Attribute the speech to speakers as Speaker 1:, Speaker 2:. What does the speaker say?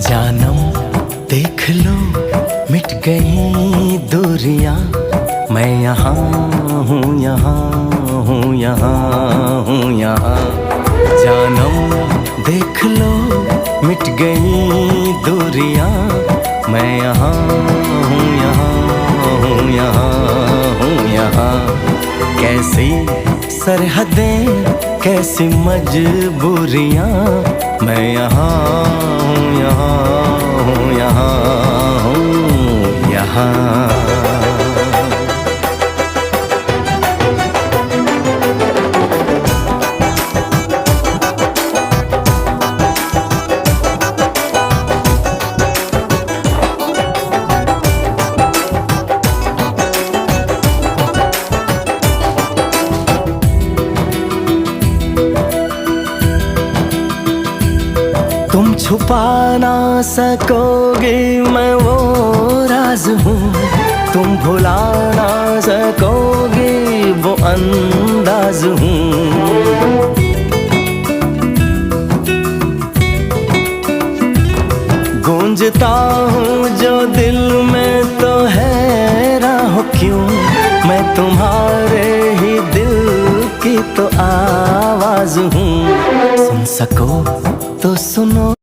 Speaker 1: जानम देख लो मिट गई दूरियां, मैं यहाँ हूँ, यहाँ हूँ, यहाँ हूँ, यहाँ। जानम देख लो मिट गई दूरियां, मैं यहाँ हूँ, यहाँ हूँ, यहाँ हूँ, यहाँ। कैसी सरहदें कैसी मजबूरियां, मैं यहाँ हूँ, यहाँ हूँ, यहाँ हूँ, यहाँ। तुम छुपा ना सकोगे मैं वो राज हूँ, तुम भुला ना सकोगे वो अंदाज हूँ। गूंजता हूँ जो दिल में तो हैरान हो क्यों, मैं तुम्हारे ही दिल की तो आवाज हूँ। सुन सको तो सुनो